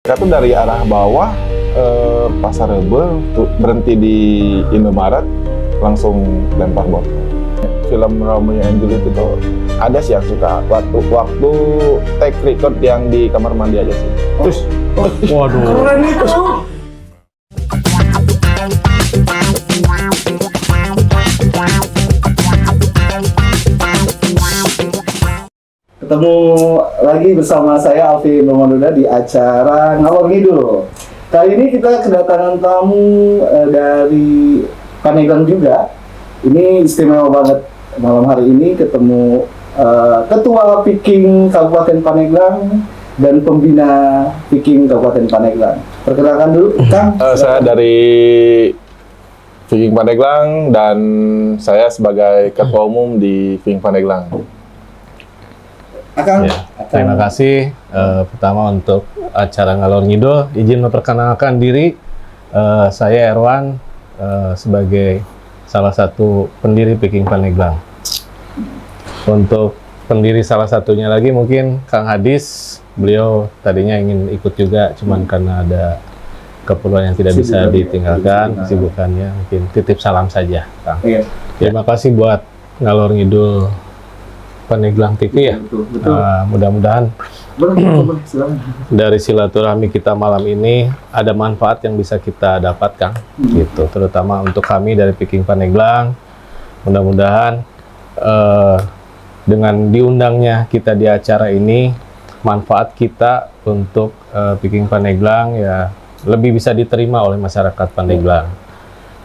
Mereka tuh dari arah bawah Pasar Rebo tuh berhenti di Indomaret, langsung lempar botol. Film Romeo and Juliet itu ada sih yang suka waktu take record yang di kamar mandi aja sih. Terus, Waduh. Keren itu. Ketemu lagi bersama saya Alvin Romandoda di acara Ngalor Ngidul. Kali ini kita kedatangan tamu dari Pandeglang juga. Ini istimewa banget malam hari ini ketemu Ketua Viking Kabupaten Pandeglang dan Pembina Viking Kabupaten Pandeglang. Perkenalkan dulu, Kang. saya dari Viking Pandeglang dan saya sebagai Ketua Umum di Viking Pandeglang. Akang. Ya, terima kasih pertama untuk acara Ngalor Ngidul. Izin memperkenalkan diri, saya Erwan sebagai salah satu pendiri Viking Pandeglang. Untuk pendiri salah satunya lagi mungkin Kang Hadis, beliau tadinya ingin ikut juga, cuman karena ada keperluan yang tidak bisa ditinggalkan, kesibukannya, mungkin titip salam saja, Kang. Iya. Terima kasih buat Ngalor Ngidul Pandeglang TV ya. Betul. Mudah-mudahan Boleh, silakan. dari silaturahmi kita malam ini ada manfaat yang bisa kita dapatkan, gitu. Terutama untuk kami dari Viking Pandeglang. Mudah-mudahan dengan diundangnya kita di acara ini, manfaat kita untuk Viking Pandeglang ya lebih bisa diterima oleh masyarakat Pandeglang.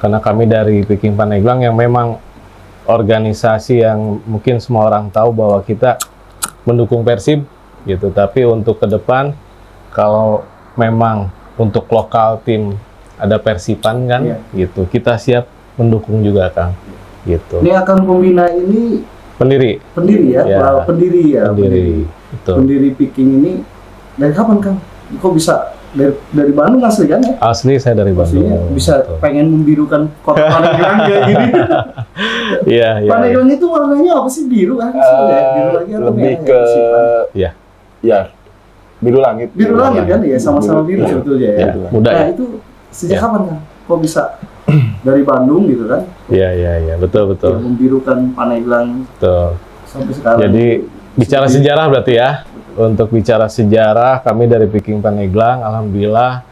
Karena kami dari Viking Pandeglang yang memang organisasi yang mungkin semua orang tahu bahwa kita mendukung Persib gitu, tapi untuk ke depan kalau memang untuk lokal tim ada Persipan kan, gitu, kita siap mendukung juga, Kang, gitu. Ini akan pembina ini Pendiri ya, Ya. pendiri ya. Pendiri, betul. Pendiri Viking ini dari kapan, Kang? Kok bisa dari Bandung asli kan ya? Asli saya dari Maksudnya Bandung. bisa betul. pengen membirukan kota Pandeglang kayak gini. Iya, iya. Pandeglang itu warnanya apa sih? Biru kan? Biru lagi atau Lebih merah ke Iya. ya biru langit. biru langit kan ya, sama-sama biru sebetulnya ya. Ya, mudah Nah ya. itu sejak Ya. kapan, Kang? Kok bisa dari Bandung gitu kan? Iya, iya, iya, betul, betul. Yang membirukan Pandeglang Betul. sampai sekarang. Jadi bicara sejarah berarti ya. Untuk bicara sejarah, kami dari Viking Pandeglang, alhamdulillah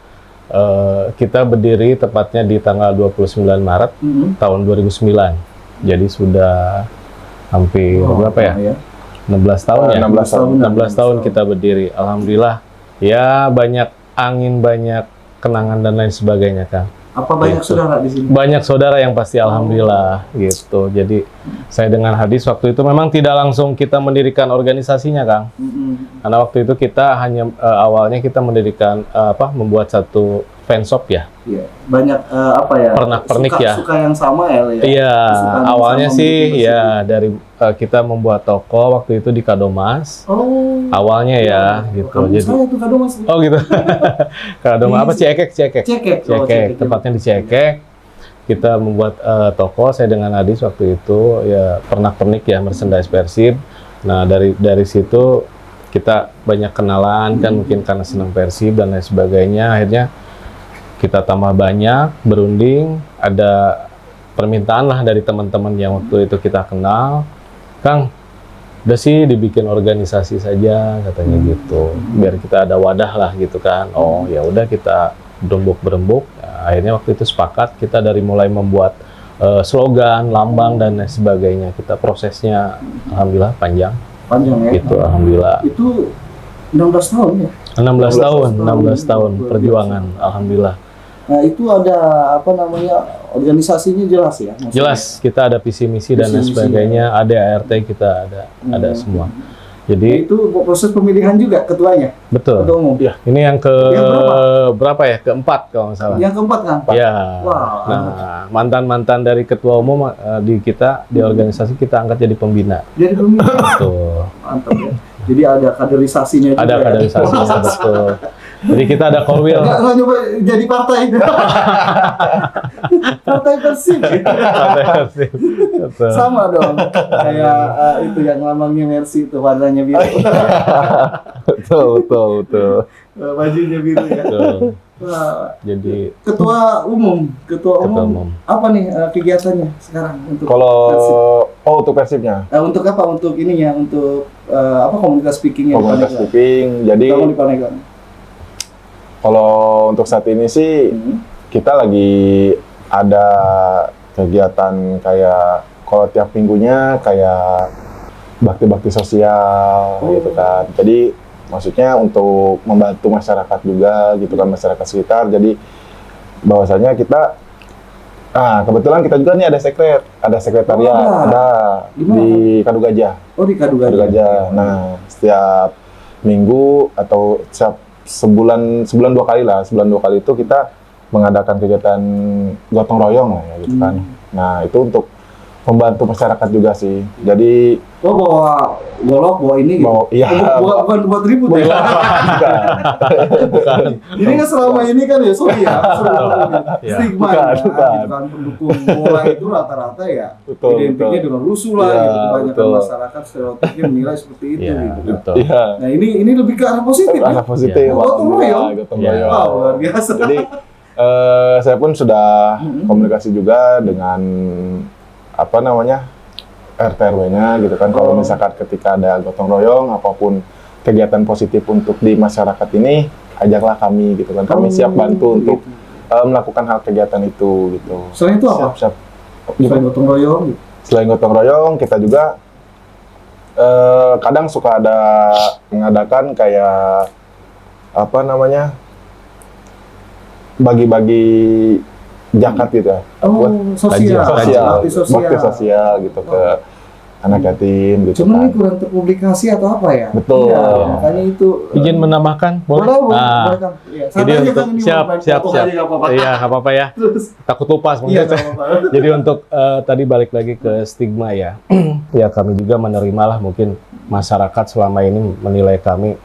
kita berdiri tepatnya di tanggal 29 Maret tahun 2009. Jadi sudah hampir berapa ya? 16 tahun ya? 16 tahun kita berdiri. Alhamdulillah. Ya banyak angin, banyak kenangan dan lain sebagainya, Kang. Apa banyak Gitu. saudara di sini? Banyak saudara yang pasti alhamdulillah gitu. Jadi saya dengan Hadis waktu itu memang tidak langsung kita mendirikan organisasinya, Kang. Karena waktu itu kita hanya awalnya kita mendirikan membuat satu fanshop ya. Iya, banyak apa ya? Pernak-pernik ya. Suka yang sama ya. Iya, Kesukaan yang awalnya sama sih begitu ya dari kita membuat toko waktu itu di Kadomas. Oh. Awalnya ya gitu. Kamu Jadi saya tuh Kadomas. oh gitu. Kadomas apa? Cekek. Cekek. Oh, Cekek, tepatnya di Cekek. Kita membuat toko, saya dengan Adis waktu itu ya pernak-pernik ya, merchandise Persib. Nah dari situ kita banyak kenalan kan, mungkin karena senang Persib dan lain sebagainya. Akhirnya kita tambah banyak, berunding, ada permintaan lah dari teman-teman yang waktu itu kita kenal, Kang, udah sih dibikin organisasi saja katanya gitu, biar kita ada wadah lah gitu kan. Oh ya udah kita berembuk. Akhirnya waktu itu sepakat kita dari mulai membuat slogan, lambang dan lain sebagainya. Kita prosesnya alhamdulillah panjang Panjang ya. gitu, alhamdulillah. Itu 16 tahun ya. 16 tahun perjuangan, alhamdulillah. Nah, itu ada apa namanya? Organisasinya jelas ya. Maksudnya. Jelas, kita ada visi misi dan lain Visi-misi, sebagainya, ada ART kita ada semua. Nah, Jadi itu proses pemilihan juga ketuanya. betul. Ketua umum. Ya, ini yang Yang berapa ya? Keempat kalau nggak salah. Yang keempat kan? Ya. Wah. Nah, mantan-mantan dari ketua umum di kita di organisasi kita angkat jadi pembina. Jadi pemilihan. Betul. Mantap ya. Jadi ada kaderisasinya juga. Ada ya? kaderisasinya, betul. Jadi kita ada korwil. Nggak nyoba jadi partai. Partai Persib. Partai Persib. Betul. Sama dong. Kayak itu yang lambangnya Mercy itu warnanya biru. Betul. Bajunya biru ya. Betul. Wah, Jadi ketua umum apa nih kegiatannya sekarang untuk Kalau Persib? untuk Persibnya, Untuk apa? Untuk ininya, untuk apa komunitas speakingnya? komunitas di Paneglang? speaking. Jadi Kamu di Paneglang. kalau untuk saat ini sih kita lagi ada kegiatan kayak kalau tiap minggunya kayak bakti-bakti sosial gitu kan. Jadi maksudnya untuk membantu masyarakat juga gitu kan, masyarakat sekitar. Jadi bahwasanya kita kebetulan kita juga nih ada sekretariat, ada Di mana? di Kadu Gajah. Oh, di Kadu Kadu Gajah. Gajah. Nah, setiap minggu atau setiap sebulan dua kali itu kita mengadakan kegiatan gotong royong lah ya gitu kan. Nah, itu untuk membantu masyarakat juga sih. Jadi bawa golok, bawa ini gitu. Iya. Bukan buat ribut ya. Ini kan selama ini kan ya stigma Bukan. gitu kan, pendukung bola itu rata-rata ya Betul, identiknya dengan rusuh lah Iya, gitu. Kebanyakan betul. masyarakat stereotipnya menilai seperti itu Iya, gitu kan. betul. Iya. Nah, ini lebih ke arah positif ya. Arah positif. Iya. Gotong royong. Gotong Iya. royong. Wow, luar biasa. Jadi saya pun sudah komunikasi juga dengan apa namanya RT RW-nya gitu kan. Kalau misalkan ketika ada gotong royong apapun kegiatan positif untuk di masyarakat ini, ajaklah kami gitu kan. Kami siap bantu untuk melakukan hal kegiatan itu gitu. Selain itu apa? Siap. Selain gotong royong gitu. Selain gotong royong, kita juga kadang suka ada mengadakan kayak apa namanya bagi-bagi zakat gitu ya. Sosial. Bakti Bakti sosial gitu ke anak yatim gitu Cuman ini kan. kurang terpublikasi atau apa ya? Betul. Iya, makanya itu. Izin menambahkan, boleh? Boleh, Nah, boleh kan? Iya. jadi Santai aja untuk kan, ini siap. potong aja, nggak apa-apa. Iya, nggak apa-apa ya. Terus, Takut lupa iya, sebenarnya. nggak apa-apa. Jadi untuk tadi balik lagi ke stigma ya. Ya kami juga menerima lah mungkin masyarakat selama ini menilai kami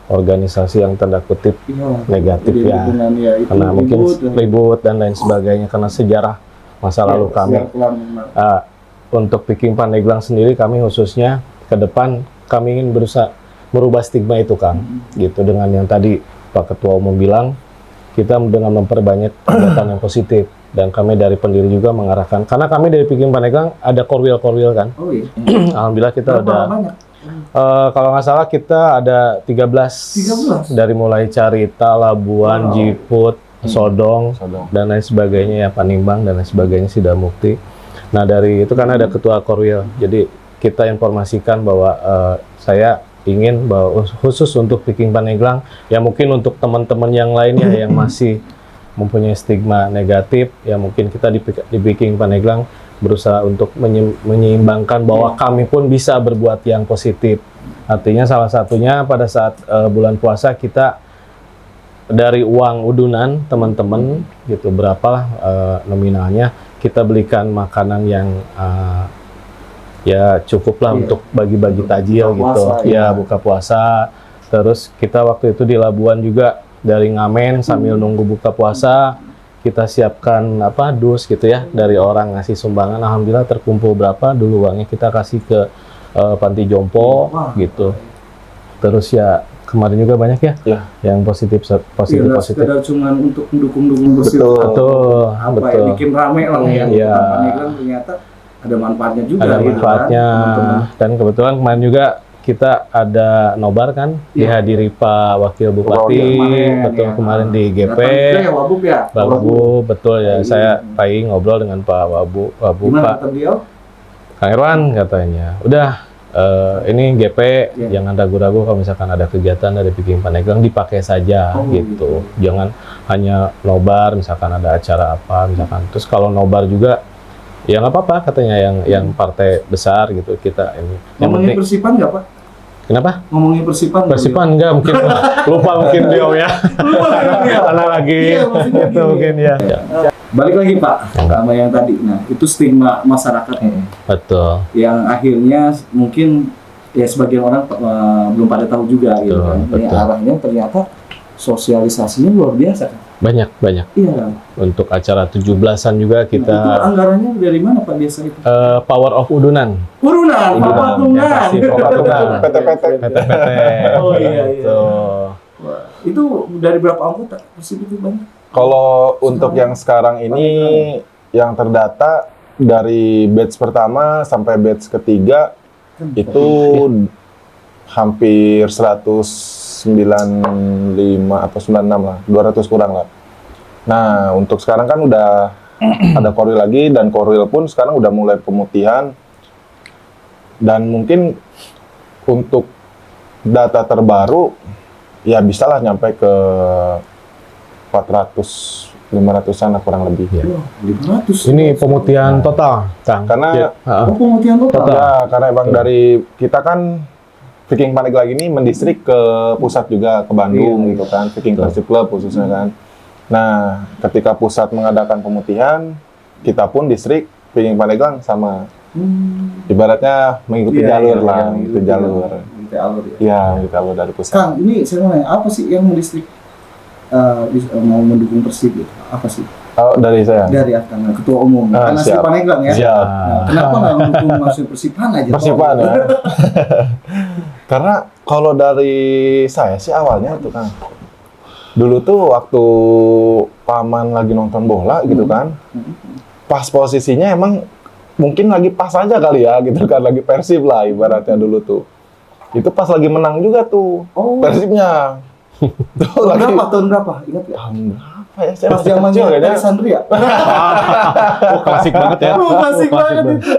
organisasi yang tanda kutip Iya, negatif jadi ya. hubungan ya, itu Karena mungkin ribut, ribut dan lain sebagainya karena sejarah masa lalu kami. Untuk Viking Pandeglang sendiri kami khususnya ke depan kami ingin berusaha merubah stigma itu Kang. Gitu dengan yang tadi Pak Ketua Umum bilang kita dengan memperbanyak kegiatan yang positif dan kami dari pendiri juga mengarahkan karena kami dari Viking Pandeglang ada korwil kan. Oh iya. Alhamdulillah kita Berapa ada banyak? kalau nggak salah kita ada 13 dari mulai Carita, Labuan, Jiput, Sodong, dan lain sebagainya ya, Panimbang dan lain sebagainya, Sidamukti. Nah dari itu kan ada ketua korwil, jadi kita informasikan bahwa saya ingin bahwa khusus untuk Viking Pandeglang, ya mungkin untuk teman-teman yang lainnya yang masih mempunyai stigma negatif, ya mungkin kita di Viking Pandeglang berusaha untuk menyeimbangkan bahwa kami pun bisa berbuat yang positif. Artinya salah satunya pada saat bulan puasa kita dari uang udunan teman-teman gitu berapalah nominalnya kita belikan makanan yang ya cukuplah untuk bagi-bagi tajil gitu ya buka puasa. Terus kita waktu itu di Labuan juga dari ngamen sambil nunggu buka puasa kita siapkan apa dus gitu ya dari orang ngasih sumbangan. Alhamdulillah terkumpul berapa dulu uangnya kita kasih ke panti jompo gitu. Terus ya kemarin juga banyak ya yang positif. Sekedar cuman untuk mendukung bersih. Betul. Apa ya bikin rame lah ya. Iya. Pandeglang ternyata ada manfaatnya juga. Ada gitu manfaatnya kan, dan kebetulan kemarin juga kita ada nobar kan dihadiri Pak Wakil Bupati kemarin di GP. Ya, Wabub ya. Wabub betul ya. Saya pagi ngobrol dengan Pak Wabub Gimana Pak kata beliau? Kang Irwan katanya udah ini GP jangan ragu-ragu kalau misalkan ada kegiatan dari Viking Pandeglang dipakai saja gitu. Jangan hanya nobar misalkan ada acara apa misalkan. Terus kalau nobar juga ya nggak apa-apa katanya yang partai besar gitu kita ini. Ngomongin Persipan nggak Pak? Kenapa? Ngomongin Persipan. Persipan enggak mungkin lupa mungkin dia ya. Karena lagi itu mungkin ya. Balik lagi Pak sama yang tadi. Nah itu stigma masyarakat Betul. yang akhirnya mungkin ya sebagian orang belum pada tahu juga gitu kan. Ini arahnya ternyata sosialisasinya luar biasa kan? Banyak. Iya. Untuk acara 17-an juga Itu kita anggarannya dari mana Pak biasa itu? Power of Udunan. Urunan, Udunan. patungan. Ya, pasti patungan. PT-PT. PT-PT. Oh, iya. Gitu. Wah, itu dari berapa anggota? Persib itu banyak. Kalau untuk yang sekarang ini yang terdata dari batch pertama sampai batch ketiga itu hampir 195 atau 96 lah, 200 kurang lah. Nah, untuk sekarang kan udah ada koril lagi, dan koril pun sekarang udah mulai pemutihan. Dan mungkin untuk data terbaru, ya bisalah nyampe ke 400, 500-an lah kurang lebih. Ya. Wah, 500. Ini pemutihan total, Kang. Karena- Ya, Oh, pemutihan total. Ya, karena emang dari kita kan Viking Pandeglang ini mendistrik ke pusat juga, ke Bandung Iya. gitu kan, Viking Persib Club khususnya kan. Nah, ketika pusat mengadakan pemutihan, kita pun distrik Viking Pandeglang sama, ibaratnya mengikuti Iya, jalur iya, lah, iya, mengikuti jalur. Mengikuti alur ya. Iya, mengikuti jalur dari pusat. Kang, ini saya mau nanya, apa sih yang listrik mau mendukung Persib gitu? Apa sih? Oh, dari saya. Dari Akang, Ketua Umum. Ah, Kan asli siap. Paneglang ya. Siap. Nah, kenapa nggak mendukung masuk Persipan aja? Persipan ya. Karena kalau dari saya sih awalnya itu kan, dulu tuh waktu paman lagi nonton bola gitu kan, pas posisinya emang mungkin lagi pas aja kali ya gitu kan, lagi Persib lah ibaratnya dulu tuh. Itu pas lagi menang juga tuh Oh, Persibnya. Tuh tahun lagi berapa? Tahun berapa? Ingat ya? tahun berapa ya? Saya Pas masih zamannya kecil kayaknya. Alexandria. Oh, klasik banget ya. Oh, klasik banget banget. itu.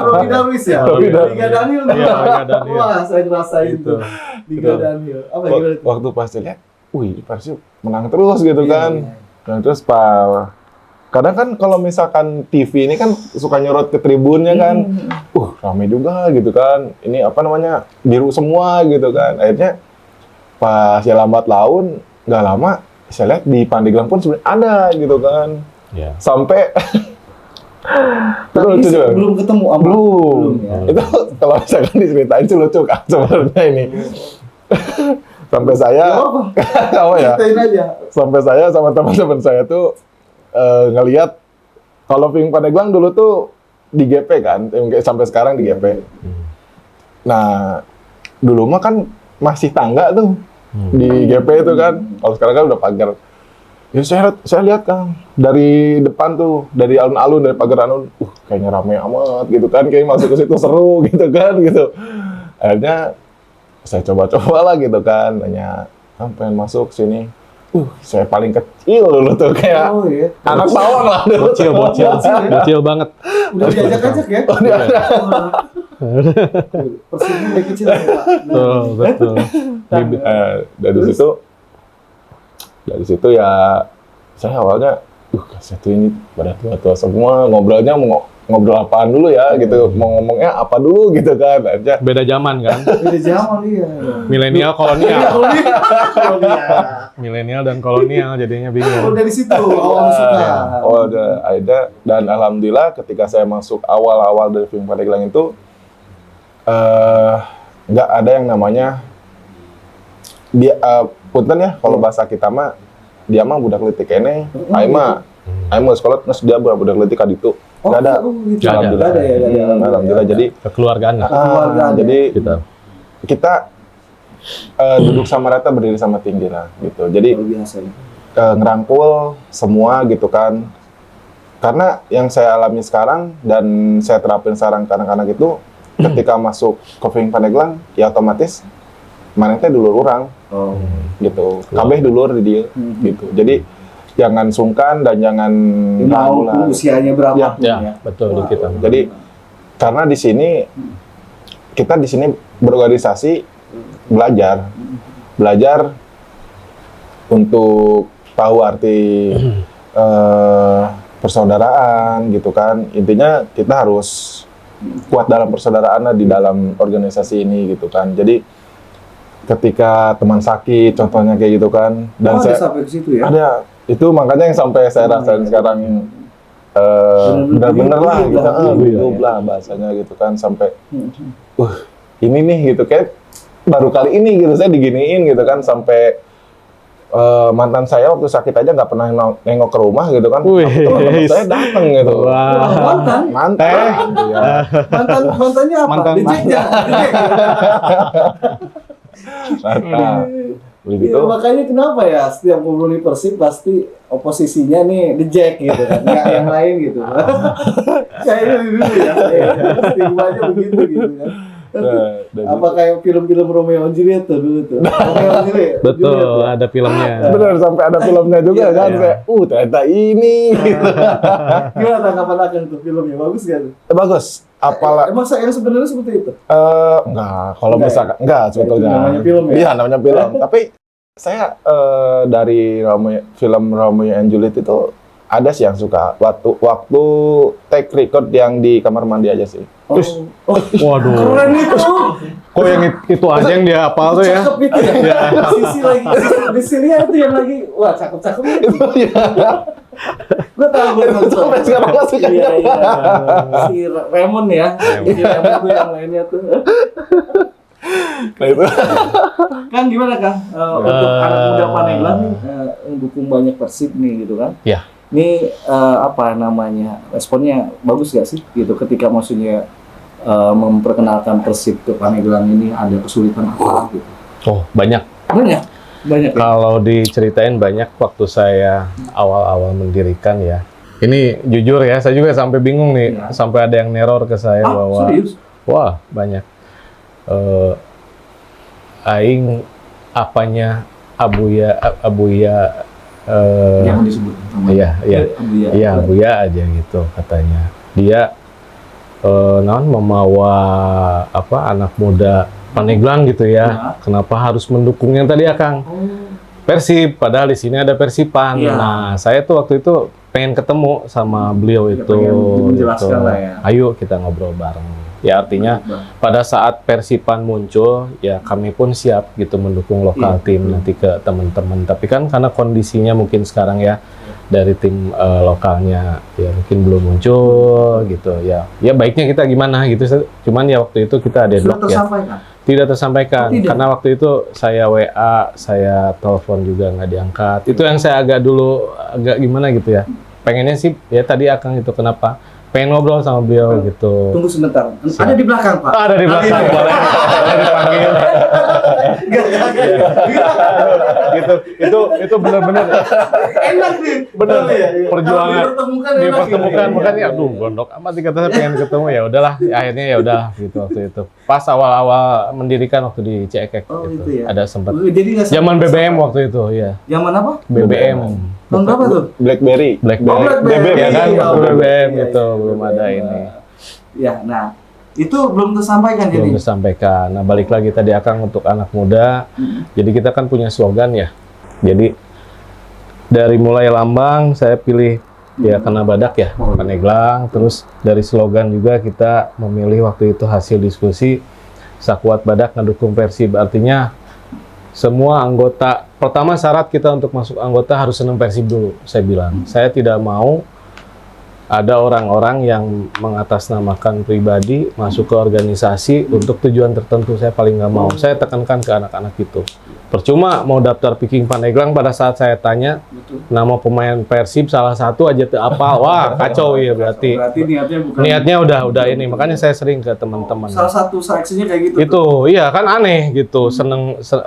Rocky Darwis ya? Rocky Darwis. Liga Daniel. Iya, Liga Daniel. Wah, saya ngerasain Gitu. tuh. Liga Betul. Daniel. Apa gimana itu? Waktu pas dilihat, wih Persib menang terus gitu Iya, kan. iya. Dan terus kadang kan kalau misalkan TV ini kan suka nyorot ke tribunnya kan, rame juga gitu kan. Ini apa namanya, biru semua gitu kan. Akhirnya pas ya lambat laun, nggak lama saya lihat di Pandeglang pun sebenarnya ada gitu kan. Ya. Sampai Tapi lucu juga. belum ketemu sama Belum. ya. Itu kalau misalkan diceritain sih lucu kan sebenarnya ini. Sampai saya, Gak apa, apa ya? ceritain aja. Sampai saya sama teman-teman saya tuh ngelihat kalau Viking Pandeglang dulu tuh di GP kan, sampai sekarang di GP. Nah, dulu mah kan masih tangga tuh di GP itu kan. Kalau sekarang kan udah pagar. Ya saya lihat Kang dari depan tuh, dari alun-alun, dari pagar alun, kayaknya rame amat gitu kan, kayak masuk ke situ seru gitu kan gitu. Akhirnya saya coba-coba lah gitu kan, nanya, pengen masuk sini. Saya paling kecil dulu tuh kayak Oh iya. anak bawang lah dulu. Bocil banget. Udah diajak-ajak ya? Oh, diajak. Persibnya dari kecil ya, Pak. Betul. Dari situ ya saya awalnya satu ini pada tua-tua semua, ngobrolnya mau ngobrol apaan dulu ya gitu, mau ngomongnya apa dulu gitu kan. Akhirnya Beda zaman kan. Beda zaman iya. Milenial Iya, kolonial. iya. Milenial dan kolonial jadinya Oh, bingung. dari situ awal masuknya. ada dan alhamdulillah ketika saya masuk awal-awal dari Viking Pandeglang itu nggak ada yang namanya dia punten ya kalau bahasa kita mah dia mah budak leutik kene, aing mah sekolah terus dia budak leutik kaditu. Nggak ada. Gitu. Nggak ada. Nggak ada ya, nggak ada. Alhamdulillah jadi Kekeluargaan lah Kekeluargaan, jadi kita. kita duduk sama rata, berdiri sama tinggi lah gitu. Jadi Luar biasa ya. ngerangkul semua gitu kan. Karena yang saya alami sekarang dan saya terapin sekarang ke anak-anak itu ketika masuk ke Viking Pandeglang ya otomatis mana teh dulur orang Oh. gitu. Kabeh dulur di dia gitu. Jadi jangan sungkan dan jangan ragu Mau lah. usianya berapa Ya, pun Ya, betul di kita. Jadi karena di sini kita di sini berorganisasi belajar untuk tahu arti persaudaraan gitu kan. Intinya kita harus kuat dalam persaudaraan di dalam organisasi ini gitu kan. Jadi ketika teman sakit contohnya kayak gitu kan, dan ada saya sampai ke situ ya. ada itu makanya yang sampai saya rasain sekarang benar-benar lah gitu, hidup lah bahasanya gitu kan, sampai ini nih gitu kayak baru kali ini gitu saya diginiin gitu kan, sampai mantan saya waktu sakit aja nggak pernah nengok ke rumah gitu kan. Wih. Teman saya datang gitu. Wah. Mantan? Mantan. Iya. Mantannya apa? Mantan- Dijeknya? Mantan. Iya, Begitu. makanya kenapa ya setiap ngobrol di Persib pasti oposisinya nih The Jack gitu kan, nggak yang lain gitu. Kayaknya dulu ya, stigmanya begitu gitu kan. Apa kayak film-film Romeo and Juliet tuh dulu tuh. Romeo and Juliet. Betul, Juliet, ya? ada filmnya. Benar, sampai ada filmnya juga Iya, kan. iya. Kayak, ternyata ini. Gitu. Gimana tanggapan Akang tuh filmnya? Bagus gak tuh? Bagus. Apalah. Emang saya sebenarnya seperti itu? Enggak, kalau Enggak misalkan enggak sebetulnya. Itu namanya film ya? Iya, namanya film. Tapi saya dari film Romeo and Juliet itu ada sih yang suka waktu take record yang di kamar mandi aja sih. Waduh. Keren itu. Kok yang itu aja yang dia hafal tuh ya? Cakep itu ya. Sisi lagi, Sisilia itu yang lagi, wah cakep-cakep itu. Gue tahu gue nonton. Sampai sekarang masih Iya, ingat. iya. Si Raymond ya. Si Raymond tuh yang lainnya tuh. Nah itu. Kang gimana Kang? Untuk anak muda Paneglang nih, mendukung banyak Persib nih gitu kan? Iya. Ini apa namanya, responnya bagus gak sih gitu ketika maksudnya memperkenalkan Persib ke Paneglang ini ada kesulitan apa gitu? Oh, banyak. Banyak ya? Kalau diceritain banyak waktu saya awal-awal mendirikan ya. Ini jujur ya, saya juga sampai bingung nih, Iya. sampai ada yang neror ke saya bahwa serius? wah, banyak. Aing apanya Abuya Jangan disebut namanya. Iya, Buya aja gitu katanya. Dia membawa anak muda Paneglang gitu ya. Ya. Kenapa harus mendukung yang tadi ya, Kang? Persib, padahal di sini ada Persipan. Iya. Nah, saya tuh waktu itu pengen ketemu sama beliau Ya, itu. pengen menjelaskan lah ya. Ayo kita ngobrol bareng. Ya artinya pada saat Persipan muncul, ya kami pun siap gitu mendukung lokal Iya, tim betul. nanti ke teman-teman. Tapi kan karena kondisinya mungkin sekarang ya dari tim lokalnya ya mungkin belum muncul gitu. Ya baiknya kita gimana gitu. Cuman ya waktu itu kita Sudah deadlock ya. tersampaikan? Tidak tersampaikan Oh, tidak. karena waktu itu saya WA, saya telepon juga nggak diangkat. Itu yang saya agak gimana gitu ya. Pengennya sih ya tadi Akang itu kenapa? Pengen ngobrol sama beliau gitu. Tunggu sebentar. Ada di belakang, Pak. Ada di belakang, Ada. boleh dipanggil. gitu. Itu benar-benar Enak nih. benar Oh, iya, iya. perjuangan Kalau dipertemukan enak dipertemukan gitu. makanya aduh gondok amat dikata saya pengen ketemu ya udahlah akhirnya ya udah gitu waktu itu pas awal-awal mendirikan waktu di Cekek Oh, gitu. itu ya. Ada sempat Jadi nggak zaman sampai- BBM waktu itu ya Zaman apa? BBM Tahun berapa tuh? BlackBerry. BlackBerry BlackBerry. ya kan Iya, waktu BBM iya, gitu iya, belum ada BBM. ini Ya, nah itu belum tersampaikan belum jadi. disampaikan. Nah balik lagi tadi Akang untuk anak muda. Jadi kita kan punya slogan ya. Jadi dari mulai lambang saya pilih ya kena badak ya Paneglang. Terus dari slogan juga kita memilih waktu itu hasil diskusi Sakuat Badak ngedukung Persib. Artinya semua anggota pertama syarat kita untuk masuk anggota harus senang Persib dulu. Saya bilang saya tidak mau ada orang-orang yang mengatasnamakan pribadi masuk ke organisasi untuk tujuan tertentu. Saya paling nggak mau. Saya tekankan ke anak-anak itu. Percuma mau daftar Viking Paneglang pada saat saya tanya Betul. nama pemain Persib salah satu aja tuh apa? Wah kacau ya berarti. Berarti niatnya bukan. Niatnya udah ini. Makanya saya sering ke teman-teman. Salah satu seleksinya kayak gitu. Itu iya kan aneh gitu.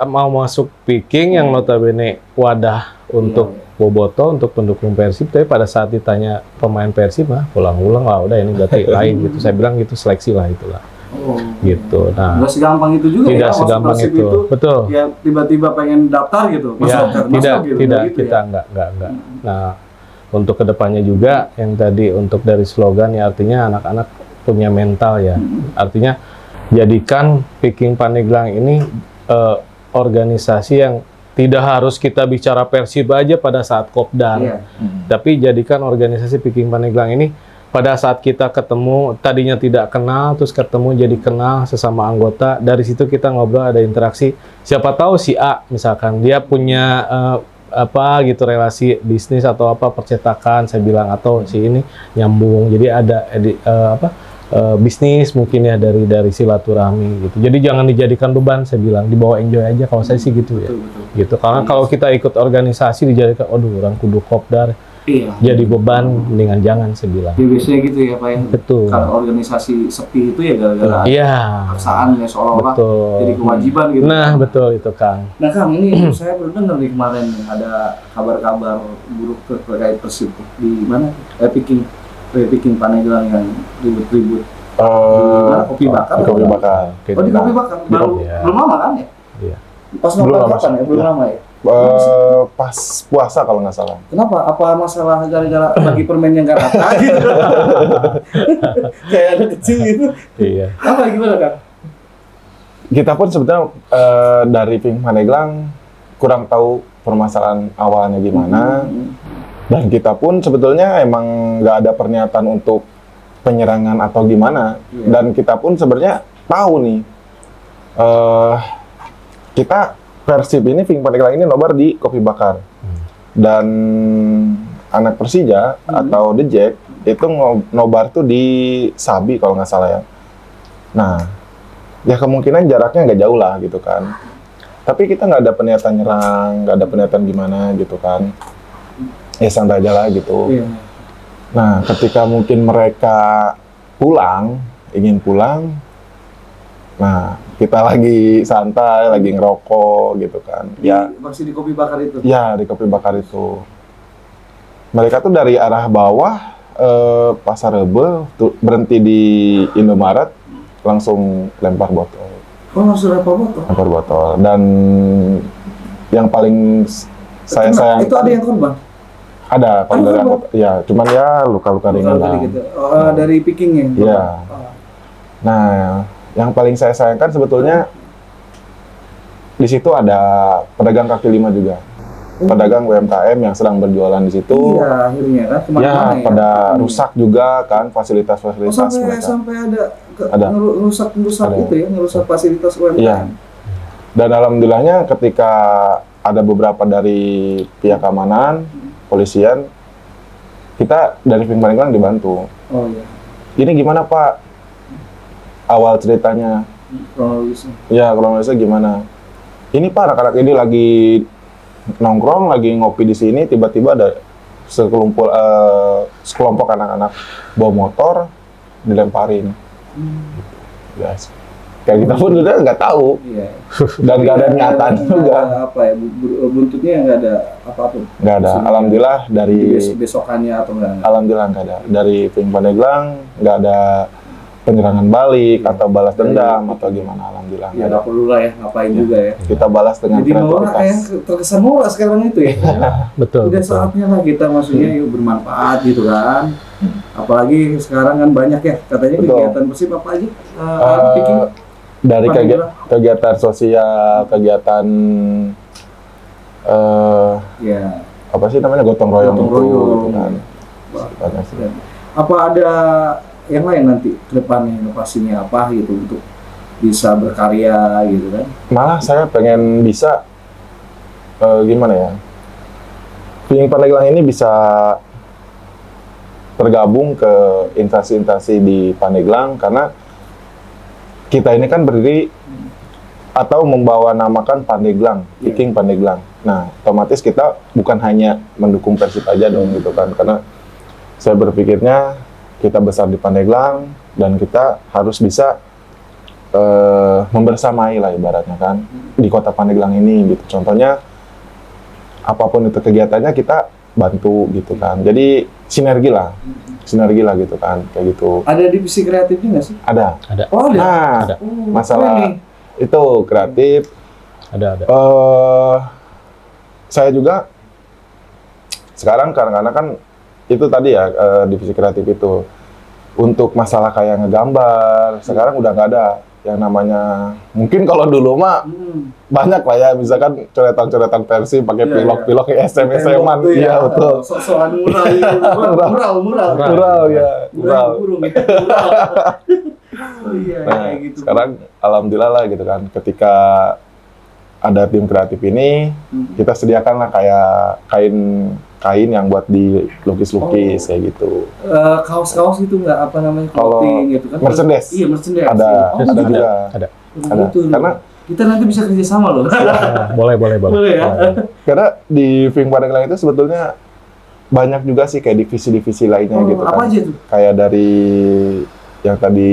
Mau masuk Viking yang notabene wadah untuk Boboto untuk pendukung Persib, tapi pada saat ditanya pemain Persib mah pulang-ulang lah udah ini berarti lain gitu. Saya bilang gitu seleksi lah itulah. Oh. Gitu. Nah, Nggak segampang itu juga tidak ya. Masuk segampang Persib itu. Betul. Ya tiba-tiba pengen daftar gitu. Ya, Masuk, tidak gitu. tidak Nggak gitu kita ya? enggak. Nah, untuk kedepannya juga yang tadi untuk dari slogan ya artinya anak-anak punya mental ya. Artinya jadikan Viking Paneglang ini organisasi yang tidak harus kita bicara Persib aja pada saat kopdar. Iya. Tapi jadikan organisasi Viking Paneglang ini pada saat kita ketemu tadinya tidak kenal terus ketemu jadi kenal sesama anggota, dari situ kita ngobrol ada interaksi. Siapa tahu si A misalkan dia punya apa gitu relasi bisnis atau apa percetakan saya bilang atau si ini nyambung. Jadi ada bisnis mungkin ya dari silaturahmi gitu. Jadi jangan dijadikan beban, saya bilang dibawa enjoy aja kalau saya sih gitu ya. Betul. Gitu. Karena kalau kita ikut organisasi dijadikan, aduh orang kudu kopdar, Iya. jadi beban, mendingan jangan saya bilang. Ya, biasanya gitu ya Pak ya. Betul. Kalau organisasi sepi itu ya gara-gara Iya. paksaan ya seolah-olah Betul. jadi kewajiban gitu. Nah betul itu Kang. Nah Kang, ini saya baru dengar nih kemarin ada kabar-kabar buruk terkait Persib di mana? Picking Paneglang yang ribut-ribut. Di mana? Kopi bakar. Di kopi bakar. Oh di kopi bakar. Baru Iya. belum lama kan ya? Iya. Pas Belum nonton lama, kapan ya? Belum ya. lama ya? Pas puasa kalau nggak salah. Kenapa? Apa masalah gara-gara bagi permen yang nggak rata gitu? Kayak anak kecil gitu. Iya. Apa gimana Kang? Kita pun sebetulnya dari Pink Paneglang kurang tahu permasalahan awalnya gimana. Dan kita pun sebetulnya emang nggak ada pernyataan untuk penyerangan atau gimana. Iya. Dan kita pun sebenarnya tahu nih, kita Persib ini, Pink Paneglang ini nobar di Kopi Bakar. Dan anak Persija atau The Jack itu nobar tuh di Sabi kalau nggak salah ya. Nah, ya kemungkinan jaraknya nggak jauh lah gitu kan. Tapi kita nggak ada pernyataan nyerang, nggak ada pernyataan gimana gitu kan. Ya santai aja lah gitu. Iya. Nah, ketika mungkin mereka ingin pulang, nah kita lagi santai, lagi ngerokok gitu kan. Ya, Masih di kopi bakar itu. ya di kopi bakar itu. Mereka tuh dari arah bawah Pasar Rebo tuh berhenti di Indomaret, langsung lempar botol. Oh langsung botol. Lempar botol. Dan yang paling saya sayang Itu ada yang korban? ada kalau dari Ada anggota, ya cuman ya luka-luka ringan lah. Gitu. Dari pickingnya? Iya. Nah, yang paling saya sayangkan sebetulnya di situ ada pedagang kaki lima juga, pedagang UMKM yang sedang berjualan di situ. Iya, akhirnya kan Ya, kemana-mana ya. pada rusak juga kan fasilitas-fasilitas mereka. Sampai Ada. ngerusak Ada. itu ya, ngerusak fasilitas UMKM. Iya. Dan alhamdulillahnya ketika ada beberapa dari pihak keamanan, polisian, kita dari Pink Paneglang dibantu. Oh iya. Ini gimana Pak? Awal ceritanya. Kronologisnya. Ya, kronologisnya gimana? Ini Pak, anak-anak ini lagi nongkrong, lagi ngopi di sini, tiba-tiba ada sekelompok anak-anak bawa motor, dilemparin. Yes. Kayak kita pun udah nggak tahu, Iya. dan nggak ada niatan Nggak juga. ada apa ya, buntutnya nggak ada apapun. Nggak ada. Maksudnya, Alhamdulillah dari besokannya atau enggak? Alhamdulillah nggak ada. Dari Pink Paneglang nggak ada penyerangan balik atau balas dendam atau gimana. Alhamdulillah Ya nggak ada. nggak perlu lah ya, ngapain juga ya. Kita balas dengan Jadi norak ya, kreativitas. terkesan norak sekarang itu ya. Betul. Udah betul. saatnya lah kita maksudnya yuk bermanfaat gitu kan. Apalagi sekarang kan banyak ya katanya Betul. kegiatan Persib apa aja? Bikin Dari Paneglang. kegiatan sosial, kegiatan ya. apa sih namanya, gotong royong Gotong itu royong. gitu kan. Wah, Banyak sih. keren. Apa ada yang lain nanti ke depannya inovasinya apa gitu untuk bisa berkarya gitu kan? Malah saya pengen bisa gimana ya, Pink Paneglang ini bisa tergabung ke instansi-instansi di Paneglang, karena kita ini kan berdiri atau membawa namakan Pandeglang, Picking Pandeglang. Nah, otomatis kita bukan hanya mendukung Persib aja dong gitu kan, karena saya berpikirnya kita besar di Pandeglang dan kita harus bisa membersamai lah ibaratnya kan di kota Pandeglang ini gitu. Contohnya apapun itu kegiatannya kita bantu gitu kan. Jadi sinergi lah gitu kan, kayak gitu. Ada divisi kreatifnya nggak sih? Ada. Oh ada. Nah, Ada. Oh, masalah keren nih. itu kreatif. Ada. Saya juga sekarang kadang-kadang kan itu tadi ya, divisi kreatif itu untuk masalah kayak ngegambar sekarang udah nggak ada yang namanya, mungkin kalau dulu mah banyak lah ya, misalkan coretan-coretan versi pakai Iya, pilok-pilok ya, SMS-an. Tembok tuh Iya betul. Soal mural gitu. Mural ya, mural. Burung gitu. Mural. Oh iya, Nah, kayak gitu. sekarang alhamdulillah lah gitu kan, ketika ada tim kreatif ini, kita sediakan lah kayak kain yang buat dilukis-lukis kayak gitu. Kaos-kaos itu nggak apa namanya Kalau clothing gitu kan? merchandise? Iya merchandise. Ada Oh, ada gitu. juga. Ada. Ada. Gitu. Karena Kita nanti bisa kerja sama loh. Boleh. Boleh ya? karena di Ving Pandeglang itu sebetulnya banyak juga sih kayak divisi-divisi lainnya Oh, gitu kan. apa aja tuh? Kayak dari yang tadi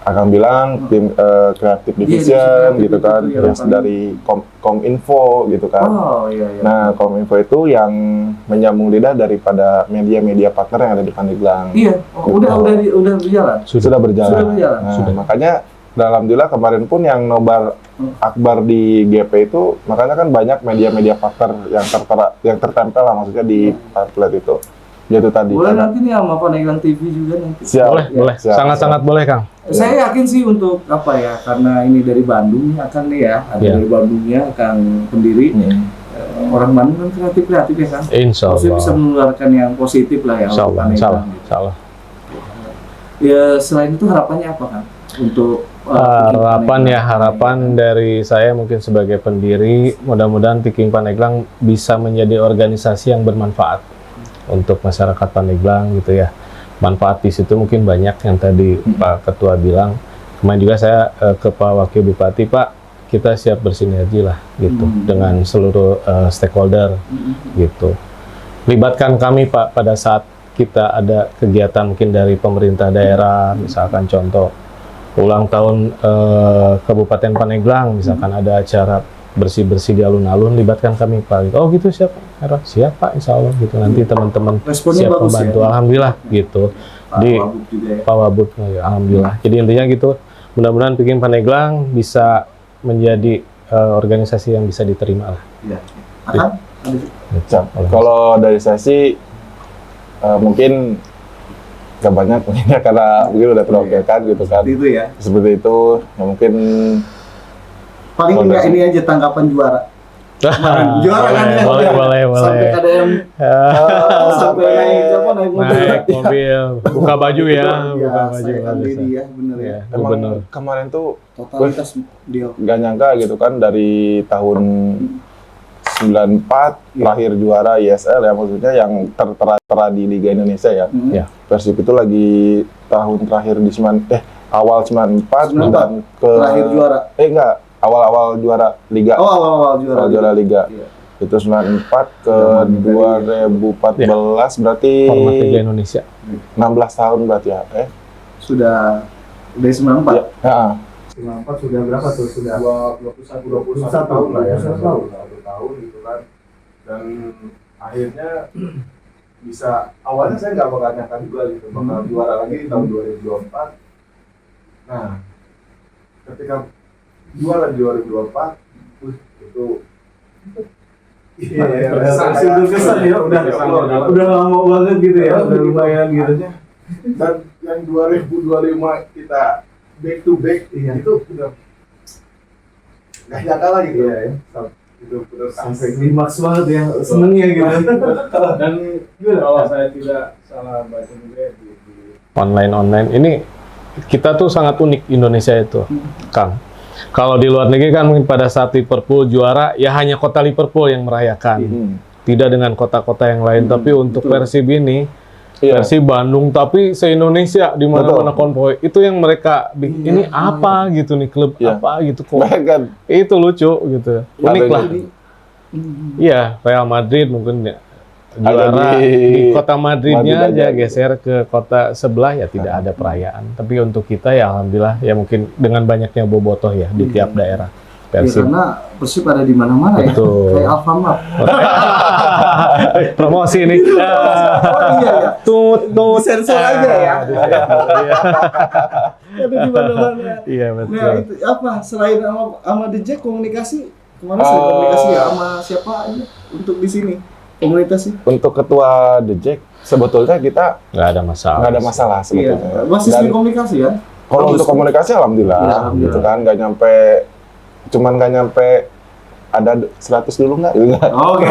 Akang bilang tim kreatif divisi division kreatif gitu itu kan, yang terus paling- dari Kominfo gitu kan. Oh iya. Nah, Kominfo itu yang menyambung lidah daripada media-media partner yang ada di Pandeglang. Iya. Oh, udah berjalan. Sudah berjalan. Sudah berjalan. Nah, Sudah. makanya alhamdulillah kemarin pun yang nobar akbar di GP itu, makanya kan banyak media-media partner yang tertempel lah maksudnya di pamflet itu. Gitu tadi. Boleh Karena- nanti nih sama Pandeglang TV juga nanti. Siap. Boleh. Siap. Sangat-sangat boleh, Kang. Saya yakin sih untuk apa ya, karena ini dari Bandung nih akan nih ya, ada Iya. dari Bandungnya akan pendiri. Hmm. Orang Bandung kan kreatif ya kan. Insya Maksudnya bisa Allah. menularkan yang positif lah ya. Insya untuk Allah. Insya Allah. Pandeglang. Insya Allah. Ya selain itu harapannya apa kan untuk Harapan ya, harapan dari saya mungkin sebagai pendiri, mudah-mudahan Tiking Pandeglang bisa menjadi organisasi yang bermanfaat untuk masyarakat Pandeglang gitu ya. Manfaat di situ mungkin banyak yang tadi Pak Ketua bilang. Kemarin juga saya ke Pak Wakil Bupati, Pak, kita siap bersinergi lah gitu dengan seluruh stakeholder gitu. Libatkan kami Pak pada saat kita ada kegiatan mungkin dari pemerintah daerah, misalkan contoh ulang tahun Kabupaten Pandeglang, misalkan ada acara bersih-bersih di alun-alun, libatkan kami Pak. Oh gitu, siap Pak, insya Allah gitu. Nanti teman-teman Responnya siap bagus membantu, ya? alhamdulillah gitu. Pak Di Wagub juga ya. Pak Wabub, ya, alhamdulillah. Jadi intinya gitu, mudah-mudahan Tiking Pandeglang bisa menjadi organisasi yang bisa diterima lah. Iya. Akan? Siap. Kalau dari saya sih mungkin gak banyak mungkin ya, karena mungkin udah terwakilkan gitu kan. Seperti itu ya. Seperti itu, ya mungkin Paling enggak ini aja tanggapan juara. Kemarin juara kan ya. boleh. Sampai ada yang sampai naik mobil. Naik mobil, buka baju ya, buka Biasa baju. ya kan nggak bisa. Dedi ya, bener ya. Ya, emang gubernur. kemarin tuh Totalitas dia. gak nyangka gitu kan, dari tahun 94 terakhir juara ISL ya, maksudnya yang tertera di Liga Indonesia ya. Ya. Persib itu lagi tahun terakhir di awal 94 dan ke Terakhir juara. enggak, awal-awal juara Liga. Oh, awal juara. Awal juara Liga. Iya. Itu 94 ke 2014 berarti Format Liga Indonesia. 16 tahun berarti ya. Sudah dari 94. Ya, ya. 94 sudah berapa tuh? Sudah 21 tahun lah ya, 21 tahun gitu kan. Dan akhirnya bisa, awalnya saya nggak bakal nyangka juga gitu, bakal juara lagi di tahun 2024. Nah, ketika juara di 2024, itu iya, Kesan ya, udah lama banget gitu ya, udah lumayan gitu. Dan yang 2025 kita back to back, itu udah nggak nyangka lagi gitu ya. Itu benar Sampai klimaks banget ya, senengnya gitu. Dan kalau saya tidak salah baca juga di Online ini kita tuh sangat unik Indonesia itu, Kang. Kalau di luar negeri kan mungkin pada saat Liverpool juara, ya hanya kota Liverpool yang merayakan, tidak dengan kota-kota yang lain. Tapi untuk Persib ini, Iya. Persib Bandung, tapi se-Indonesia di mana-mana konvoy, itu yang mereka bikin. Ini apa gitu nih, klub Iya. apa gitu kok? Bahkan Itu lucu gitu, unik Ada lah. Iya, Real Madrid mungkin ya, juara di kota Madridnya Madrid aja, aja. geser ke kota sebelah ya tidak ada perayaan. Tapi untuk kita ya alhamdulillah ya mungkin dengan banyaknya bobotoh ya di tiap daerah. Ya, Persib. karena Persib ada di mana-mana ya. Betul. Kayak Alfamart. Promosi nih. Oh iya ya. Tut. Sensor aja ya. Iya. Ada di mana-mana. Iya Nah, betul. itu apa? Selain sama The Jack komunikasi kemana sih komunikasi ya sama siapa aja untuk di sini komunikasi? untuk ketua The Jack sebetulnya kita Nggak ada masalah. nggak ada masalah sebetulnya. Iya, masih Dan sering komunikasi ya. kalau Bagus. untuk komunikasi alhamdulillah, Iya, alhamdulillah. gitu kan, nggak nyampe ada 100 dulu nggak? Enggak. Oh, oke.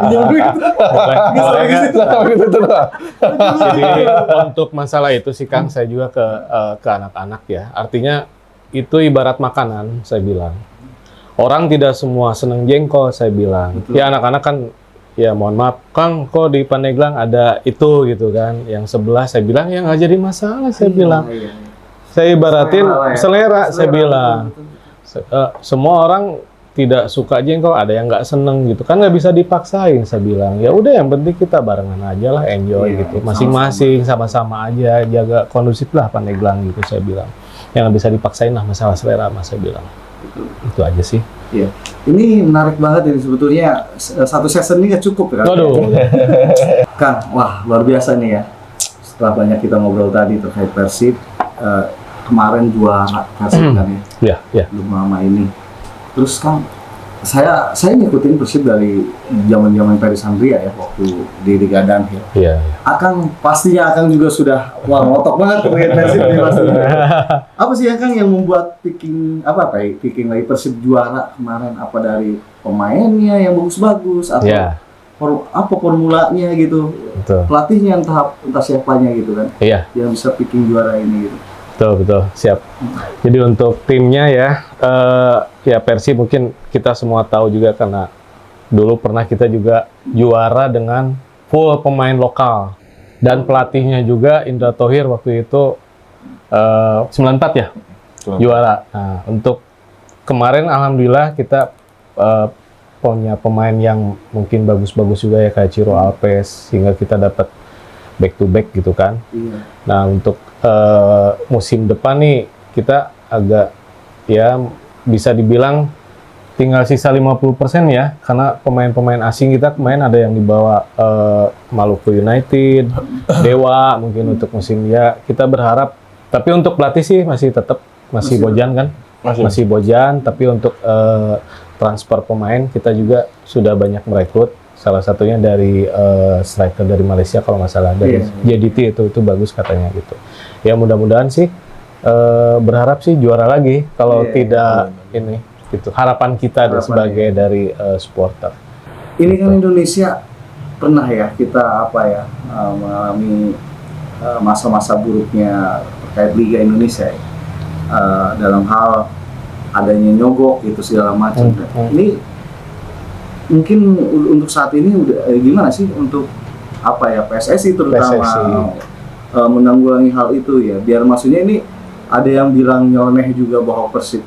Pinjam duit. Boleh nggak? Gitu doang. Jadi untuk masalah itu sih Kang, saya juga ke anak-anak ya. Artinya itu ibarat makanan, saya bilang. Orang tidak semua senang jengkol, saya bilang. Betul. Ya anak-anak kan ya mohon maaf Kang, kok di Pandeglang ada itu gitu kan, yang sebelah. Saya bilang ya nggak jadi masalah, saya bilang. Iya. Saya ibaratin Selera, saya bilang. Semua orang tidak suka jengkol, ada yang nggak seneng gitu kan, nggak bisa dipaksain. Saya bilang ya udah, yang penting kita barengan aja lah, enjoy Iya, gitu, masing-masing sama-sama aja, jaga kondusif lah Pandeglang gitu. Saya bilang yang nggak bisa dipaksain lah masalah selera, mas, saya bilang. Itu aja sih. Iya. Ini menarik banget ini sebetulnya, satu season ini nggak cukup ya. Waduh. Kang, wah luar biasa nih ya. Setelah banyak kita ngobrol tadi terkait Persib, kemarin juara Persib kan ya, belum lama ini. Terus Kang, saya ngikutin Persib dari zaman Ferry Sandria ya, waktu di Liga Danhill. Iya. Pastinya Akang juga sudah ngotok banget terkait Persib nih pastinya. Apa sih Kang yang membuat picking lagi Persib juara kemarin? Apa dari pemainnya yang bagus-bagus atau apa formulanya gitu? Betul. Pelatihnya entah siapanya gitu kan? Iya. Yang bisa picking juara ini gitu. Betul, siap. Jadi untuk timnya ya, ya Persib mungkin kita semua tahu juga karena dulu pernah kita juga juara dengan full pemain lokal. Dan pelatihnya juga Indra Thohir waktu itu 94 ya, juara. Nah, untuk kemarin alhamdulillah kita punya pemain yang mungkin bagus-bagus juga ya, kayak Ciro Alves, sehingga kita dapat back to back gitu kan. Iya. Nah, untuk musim depan nih kita agak ya bisa dibilang tinggal sisa 50% ya, karena pemain-pemain asing kita kemarin ada yang dibawa Maluku United, Dewa mungkin untuk musim ya. Kita berharap, tapi untuk pelatih sih masih tetap Bojan kan, masih Bojan. Tapi untuk transfer pemain kita juga sudah banyak merekrut. Salah satunya dari striker dari Malaysia kalau nggak salah, dari JDT itu bagus katanya gitu. Ya mudah-mudahan sih berharap sih juara lagi, kalau tidak ini gitu. Harapan kita sebagai dari supporter. Ini kan Indonesia pernah ya kita mengalami masa-masa buruknya terkait Liga Indonesia ya. Dalam hal adanya nyogok gitu segala macam. Ini mungkin untuk saat ini udah gimana sih untuk PSSI terutama menanggulangi hal itu ya, biar maksudnya ini ada yang bilang nyeleneh juga bahwa Persib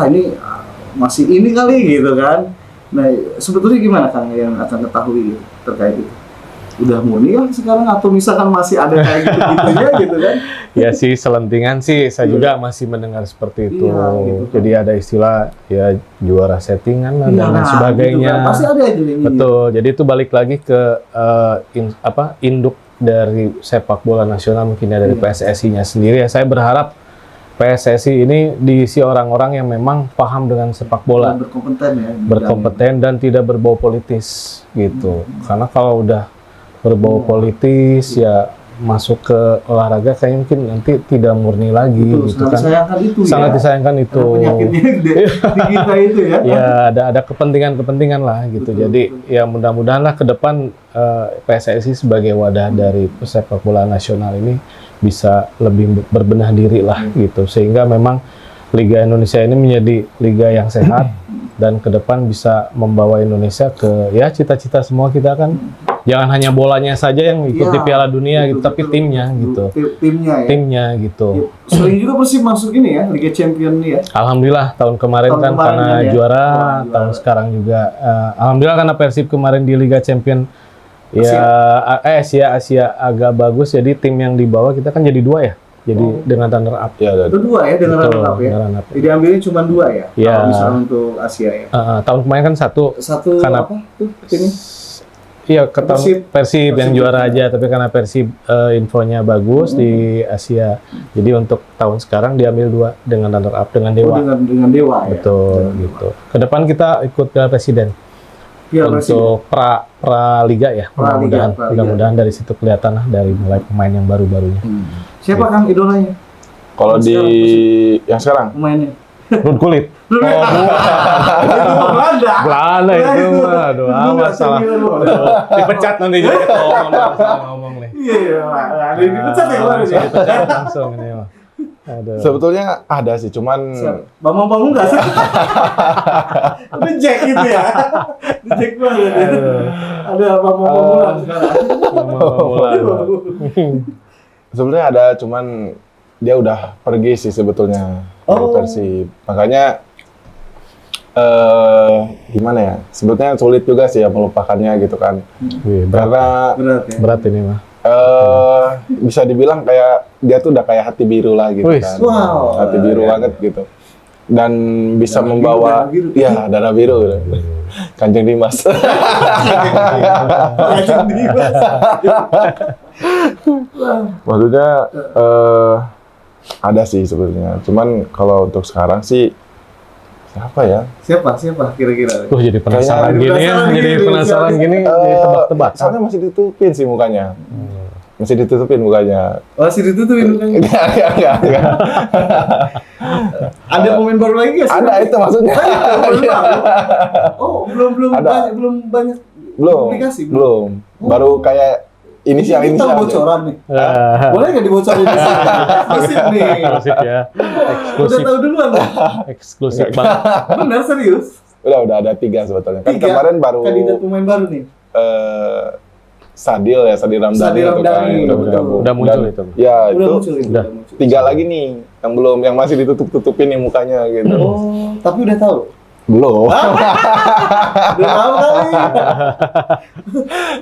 ini masih ini kali gitu kan. Nah sebetulnya gimana Kang yang akan ketahui terkait itu? Udah murni lah sekarang atau misalkan masih ada kayak gitu-gitunya gitu kan? Ya sih, selentingan sih saya juga masih mendengar seperti itu. Gitu. Jadi ada istilah ya juara settingan lah dan lain sebagainya. Gitu kan. Pasti ada aja ini. Betul. Jadi itu balik lagi ke induk dari sepak bola nasional, mungkin ya dari PSSI-nya sendiri. Ya, saya berharap PSSI ini diisi orang-orang yang memang paham dengan sepak bola, berkompeten dan tidak berbau politis gitu. Karena kalau udah berbau politis ya masuk ke olahraga kayaknya mungkin nanti tidak murni lagi. Betul, gitu sangat kan. Disayangkan itu sangat disayangkan itu. Penyakitnya di kita itu ya. Ya ada kepentingan lah gitu. Betul, jadi ya mudah-mudahan lah ke depan PSSI sebagai wadah dari sepak bola nasional ini bisa lebih berbenah diri lah gitu, sehingga memang Liga Indonesia ini menjadi liga yang sehat dan ke depan bisa membawa Indonesia ke ya cita-cita semua kita kan. Jangan hanya bolanya saja yang ikut di Piala Dunia gitu, tapi timnya gitu. Timnya gitu. Sering juga Persib masuk ini ya, Liga Champion ini ya. Alhamdulillah tahun kemarin karena juara, tahun sekarang juga alhamdulillah karena Persib kemarin di Liga Champion Asia agak bagus, jadi tim yang dibawa kita kan jadi 2 ya. Jadi dengan runner up ya. Itu 2 ya dengan runner up ya. Jadi ambilnya cuma 2 ya. Kalau misalnya untuk Asia ya. Tahun kemarin kan satu karena apa tuh ini? Iya, Persib yang juara aja, tapi karena Persib infonya bagus di Asia, jadi untuk tahun sekarang diambil 2 dengan runner up dengan Dewa. Dengan Dewa ya. Betul gitu. Ke depan kita ikut Piala Presiden. Untuk pra liga ya. Mudah-mudahan dari situ kelihatan lah dari mulai pemain yang baru-barunya. Siapa Kang idolanya? Kalau di yang sekarang pemainnya Ruud Gullit. Belanda itu mah, aduh masalah. Dipecat nanti jadi ketua ngomong nih. Iya, dipecat ya kemarin ya. Dipecat langsung ini mah. Aduh. Sebetulnya ada sih, cuman Bambang nggak sih? Udah Jack gitu ya? Udah Jack banget ya? Ada Bambang sekarang. sebetulnya ada, cuman dia udah pergi sih sebetulnya dari Persib. Makanya gimana ya? Sebetulnya sulit juga sih ya melupakannya gitu kan. Wih, Karena Berat ya? berat ini mah. bisa dibilang kayak dia tuh udah kayak hati biru lah gitu Wih, kan. wow. Hati biru Ya. banget gitu. Dan bisa Dana membawa biru. ya Dana Biru gitu. Kanjeng Dimas. Kanjeng Dimas. Maksudnya ada sih sebetulnya. Cuman kalau untuk sekarang sih siapa ya? Siapa kira-kira? Jadi penasaran Kayaknya gini ya, penasaran jadi gini, penasaran gini, jadi tebak-tebak. Soalnya masih ditutupin sih mukanya. Masih ditutupin mukanya. Masih ditutupin kan? Enggak. Ada pemain baru lagi nggak sih? Ada itu maksudnya. Oh, belum Ada. banyak Belum. publikasi, Belum. Baru kayak Ini inisial tahu aja. bocoran nih. Ah, Boleh nggak dibocorin di sini? Masih nih. eksklusif ya, Udah eksklusif, tahu duluan nih. eksklusif banget. Benar serius? Udah ada 3 sebetulnya. Kan 3 kemarin baru kandidat pemain baru nih. Sadil Ramdhani Sadil itu kan Ramdhani, udah betul. bergabung. Udah muncul Dan- itu. Ya, Udah itu muncul ini. udah. Udah muncul. 3 lagi nih yang belum, yang masih ditutup-tutupin nih mukanya gitu. Oh, tapi udah tahu. Belum. Udah tahu kali.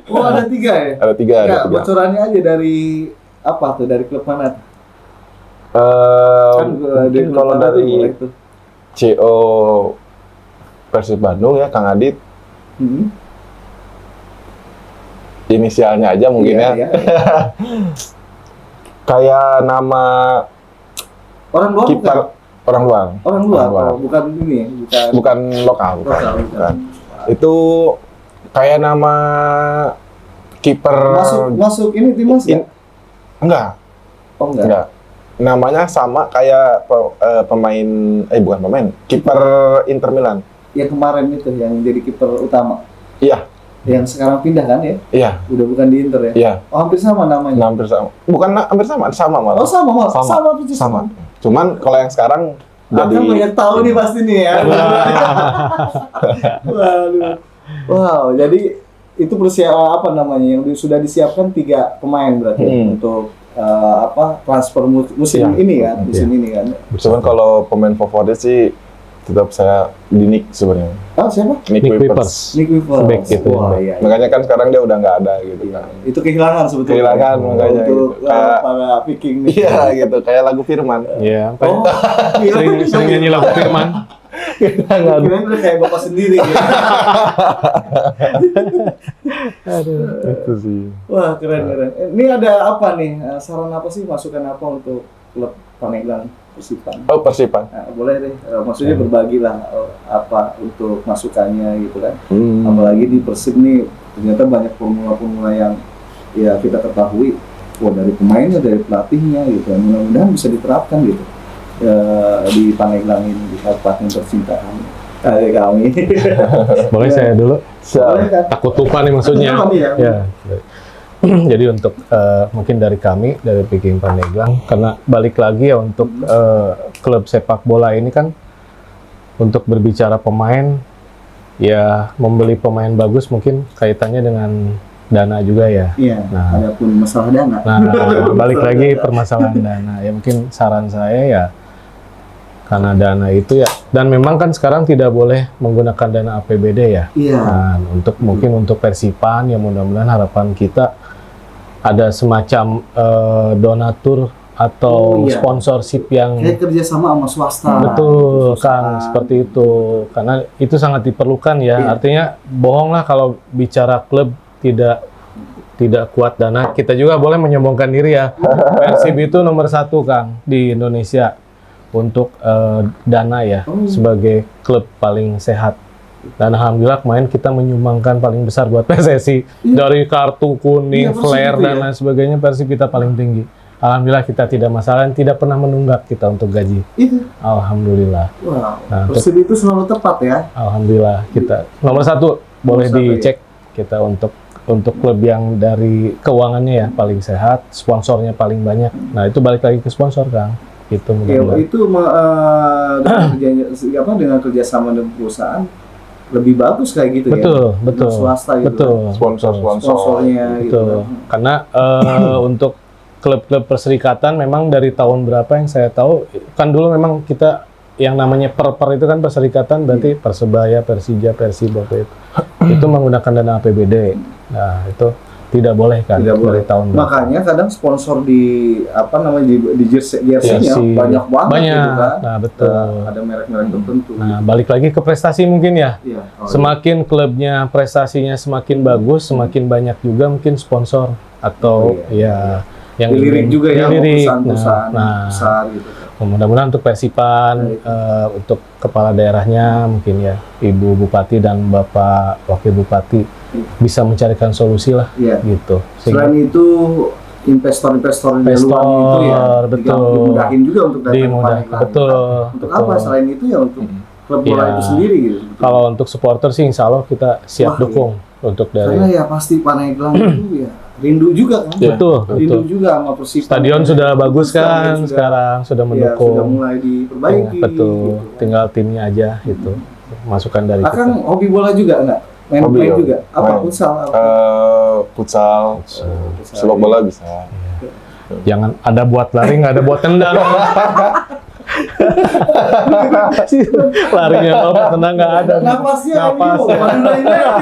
Oh, ada 3 ya? Ada 3, ada Enggak, 3. bocorannya aja dari apa tuh? Dari klub mana? Kan Mungkin klub kalau mana tuh dari boleh tuh. CO Persib Bandung ya, Kang Adit, Hmm. inisialnya aja mungkin Iya, ya. iya. Kayak nama Orang luar bukan? kiper orang luar. Orang luar, Orang luar. oh, bukan ini ya? Bukan lokal, bukan. Lokal, bukan. Itu kayak nama kiper Masuk ini timnas ya? enggak, Oh enggak. enggak. Namanya sama kayak pemain bukan pemain, kiper Inter Milan. Yang kemarin itu yang jadi kiper utama. Iya, Yang sekarang pindah kan ya? iya, Udah bukan di Inter ya? iya. Oh, hampir sama namanya. Hampir sama. Bukan hampir sama malah. Oh, sama malah. Sama. Sama persis. Sama. Cuman kalau yang sekarang jadi Akan banyak tahu nih pasti nih ya. Waduh. Wow, jadi itu persiapan apa namanya yang sudah disiapkan 3 pemain berarti untuk transfer musim Iya. ini kan, musim ini kan. Cuman kalau pemain favorit sih tetap saya di Nick sebenarnya. Ah, siapa? Nick Nick Wipers. Wipers. Nick Wipers. Back gitu. Wah, iya, iya. Makanya kan sekarang dia udah nggak ada gitu kan. Itu kehilangan sebetulnya. Kehilangan, makanya untuk gitu. Kayak- para Viking nih. Iya gitu, kayak lagu Firman. Iya, Oh, sering nyanyi lagu Firman. Kirain udah kayak bapak sendiri gitu. Itu sih. Wah, keren. Ini ada apa nih? Saran apa sih, masukan apa untuk klub Paneglang Persipan? Oh, Persipan. Nah, boleh deh, maksudnya berbagilah apa untuk masukannya gitu kan. Hmm. Apalagi di Persib nih ternyata banyak formula-formula yang ya kita ketahui, dari pemainnya, dari pelatihnya gitu. Mudah-mudahan bisa diterapkan gitu di Paneglang ini, di kabupaten tercinta kami. Boleh saya dulu? Boleh kan? Takut lupa nih maksudnya. Takut lupa nih ya. Ya. Jadi untuk mungkin dari kami, dari Viking Pandeglang, karena balik lagi ya untuk klub sepak bola ini kan untuk berbicara pemain, ya membeli pemain bagus mungkin kaitannya dengan dana juga ya. Iya, Nah. adapun masalah dana. Nah, balik lagi permasalahan dana. Ya mungkin saran saya ya, karena dana itu ya, dan memang kan sekarang tidak boleh menggunakan dana APBD ya. Iya. Nah, mungkin untuk Persipan ya mudah-mudahan harapan kita ada semacam donatur atau Oh, iya. sponsorship yang Kayak kerjasama sama swasta. betul Perusahaan. Kang, seperti itu. Karena itu sangat diperlukan ya. Iya. Artinya bohong lah kalau bicara klub tidak kuat dana. Kita juga boleh menyombongkan diri ya. Persib itu nomor 1 Kang di Indonesia untuk dana ya, Oh. sebagai klub paling sehat. Dan alhamdulillah kemarin kita menyumbangkan paling besar buat PSSI. Iya. Dari kartu kuning, Iya, Persib flare itu dan ya. lain sebagainya, Persib kita paling tinggi. Alhamdulillah kita tidak masalah, tidak pernah menunggak kita untuk gaji. Itu. Alhamdulillah. Wow. Nah, Persib itu selalu tepat ya. Alhamdulillah kita nomor 1 boleh Nomor 1 dicek kita untuk klub yang dari keuangannya ya paling sehat, sponsornya paling banyak. Nah itu balik lagi ke sponsor Kang. gitu Ya, mudah-mudahan. itu dengan kerjasama dengan perusahaan lebih bagus kayak gitu Betul, ya. betul. Dengan swasta gitu. Betul. Sponsornya gitu. Betul. Karena untuk klub-klub perserikatan memang dari tahun berapa yang saya tahu kan dulu memang kita yang namanya per itu kan perserikatan berarti Persebaya, Persija, Persib waktu itu menggunakan dana APBD. Nah, itu tidak boleh kan Tidak boleh. dari tahun berapa. Makanya kadang sponsor di di jersey-nya Jersey. banyak banget Banyak. gitu kan. Nah, betul. Ada merek-merek tertentu. Nah, balik lagi ke prestasi mungkin ya. Iya. Semakin klubnya prestasinya semakin bagus, semakin banyak juga mungkin sponsor atau ya yang dilirik ingin- juga ya sama dilirik. perusahaan-perusahaan Nah, besar gitu. mudah-mudahan untuk Persipan, untuk kepala daerahnya mungkin ya Ibu Bupati dan Bapak Wakil Bupati bisa mencarikan solusi lah Iya. gitu. Selain itu investor-investor di luar itu ya betul. dimudahin juga untuk datang ke Dimudah, Pandeglang. betul. Untuk betul. apa selain itu ya untuk klub bola Iya. itu sendiri gitu. Kalau untuk supporter sih Insya Allah kita siap Wah, dukung untuk Karena dari ya pasti Pandeglang itu ya rindu juga kan. Iya. betul, Rindu betul. juga sama Persipan. Stadion sudah bagus Stadion kan sudah- sekarang sudah Ya, mendukung. sudah mulai diperbaiki. Betul. gitu kan. Tinggal timnya aja gitu. Masukan dari Akang kita. hobi bola juga enggak? Main Hobi, main hobi. juga? Apa Main. futsal? Apa? Futsal, sepak bola bisa. Jangan ada buat lari, nggak ada buat tendang. Larinya apa tendang nggak ada. Napasnya Napas ini, ya. Madura United.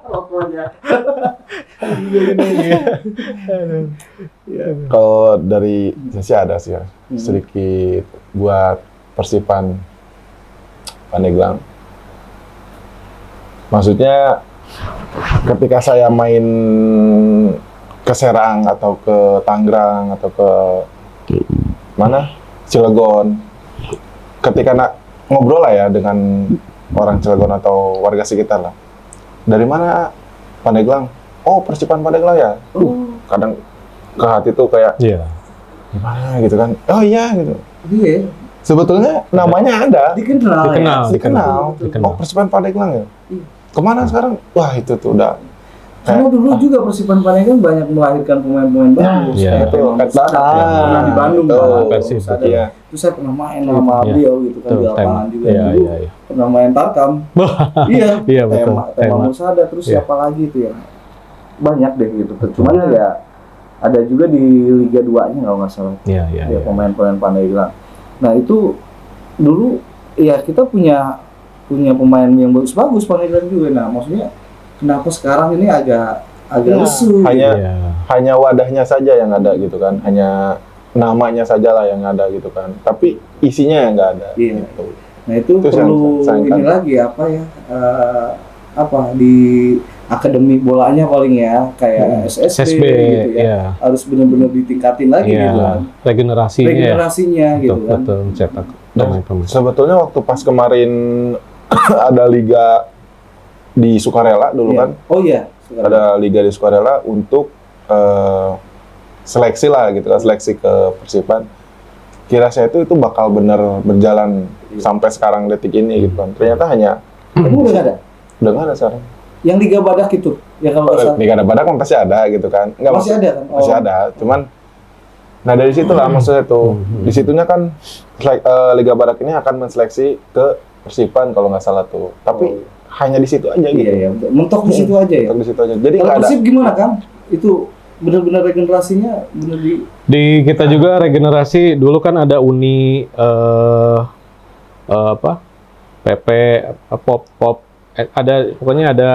Pokoknya. Kalau dari sisi ada sih ya, sedikit buat Persipan Pandeglang. Maksudnya ketika saya main ke Serang atau ke Tangerang atau ke mana Cilegon, ketika ngobrol lah ya dengan orang Cilegon atau warga sekitar lah, dari mana Pandeglang? Oh, Persipan Pandeglang ya. Kadang ke hati tuh kayak Iya. gimana gitu kan? Oh iya gitu. Iya, Sebetulnya namanya ada, dikenal. Dikenal. Ya? dikenal. Dikenal. Oh, Persipan Pandeglang ya. Iya. Kemana sekarang? Wah, itu tuh udah. Karena dulu juga Persipan Pandeglang banyak melahirkan pemain-pemain bagus. Iya. Kayak Temam Betul. Musada, pernah di Bandung Betul. kan. Persib, Musada. iya. Terus saya pernah main sama Iya. beliau gitu kan di Betul, lapangan Tema. juga. Iya, Dulu iya, iya. pernah main Tarkam. Iya. Iya, betul. Temam Tema. Musada, terus Iya. siapa lagi itu ya? Banyak deh gitu. Cuman ya ada juga di Liga 2-nya kalau nggak salah. Iya, iya, Ya, iya. pemain-pemain Pandeglang. Nah itu dulu ya kita punya pemain yang bagus-bagus Pandeglang juga. Nah maksudnya kenapa sekarang ini agak Ya, lesu? hanya- gitu. Iya. Hanya wadahnya saja yang ada gitu kan. Hanya namanya saja lah yang ada gitu kan. Tapi isinya yang nggak ada. Iya. Gitu. Nah itu Itu perlu sayang ini kan. lagi apa ya? Apa di akademi bolanya paling ya kayak SSB, SSB, gitu ya. ya. Harus benar-benar ditingkatin lagi Iya. gitu kan. Regenerasinya ya. Regenerasinya gitu Betul, kan. betul mencetak Dan pemain-pemain. sebetulnya waktu pas kemarin ada liga di Sukarela dulu Iya. kan. Oh iya. Sekarang. Ada liga di Sukarela untuk seleksi lah gitu kan, seleksi ke Persipan. Kira saya itu bakal bener berjalan sampai sekarang detik ini gitu kan. Ternyata hanya Kamu udah nggak ada? udah nggak ada sekarang. Yang Liga Badak itu ya kalau nggak salah. Liga Badak kan pasti ada gitu kan. Nggak, Masih ada kan? masih ada. Cuman nah dari situlah maksudnya tuh. Di situnya kan Liga Badak ini akan menseleksi ke Persipan kalau nggak salah tuh. Tapi hanya di situ aja gitu. Iya, iya. Mentok di situ aja ya. Mentok di situ aja. Jadi Kalau nggak ada. Persib gimana kan? Itu benar-benar regenerasinya benar Di kita juga regenerasi dulu kan ada Uni apa PP pop ada pokoknya ada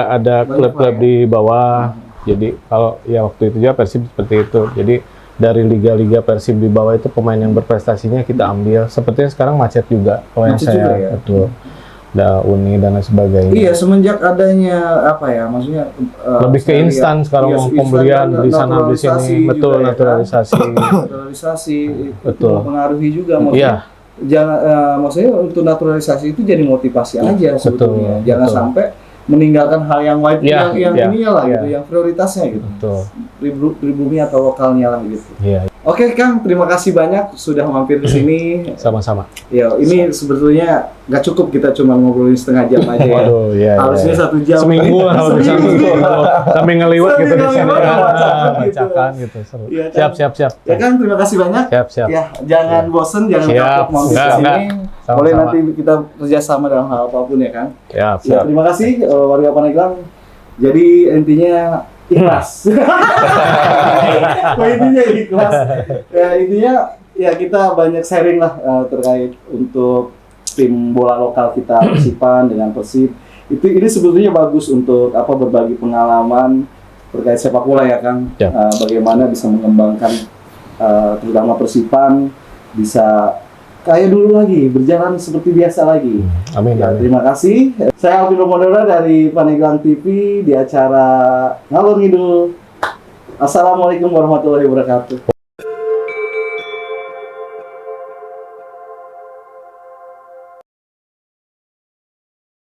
Banyak klub-klub lah ya. di bawah. Jadi kalau ya waktu itu juga Persib seperti itu. Jadi dari liga-liga Persib di bawah itu pemain yang berprestasinya kita ambil. Sepertinya sekarang macet juga kalau yang Macet saya juga ya? betul. Ada Uni dan lain sebagainya. Iya, semenjak adanya apa ya? Maksudnya Lebih ke saya instan lihat, sekarang iya, mau instan pembelian dan beli sana beli sini. naturalisasi Betul, juga ya kan? naturalisasi. Naturalisasi itu Betul. mempengaruhi juga Iya. maksudnya. Jangan maksudnya untuk naturalisasi itu jadi motivasi aja sebetulnya. Jangan betul. sampai meninggalkan hal yang wajib Iya, yang iya, ininya lah iya. gitu, yang prioritasnya gitu. Betul. Pribumi atau lokalnya lah gitu. Iya. Oke Kang, terima kasih banyak sudah mampir ke sini. Sama-sama. Ya, ini sebetulnya nggak cukup kita cuma ngobrolin setengah jam aja ya. Waduh, iya. Harusnya 1 jam. Seminggu harus Seminggu. sampai ngeliwat gitu di sini. Bacakan gitu. Bacakan gitu. Seru. Iya, kan? Siap. Ya Kang, terima kasih banyak. Siap. Ya, jangan bosen, jangan Siap. kapok mampir ke Enggak. sini. Sama-sama. Boleh nanti kita kerjasama dalam hal apapun ya Kang. Siap. Ya, terima kasih warga Pandeglang. Jadi intinya ikhlas. Intinya ikhlas. Ya intinya ya kita banyak sharing lah terkait untuk tim bola lokal kita Persipan dengan Persib. Ini sebetulnya bagus untuk berbagi pengalaman terkait sepak bola ya Kang. Ya. Bagaimana bisa mengembangkan terutama Persipan bisa kayak dulu lagi, berjalan seperti biasa lagi. Amin. Ya, terima kasih. Saya Alvin Romondora dari Pandeglang TV di acara Ngalor Ngidul. Assalamualaikum warahmatullahi wabarakatuh.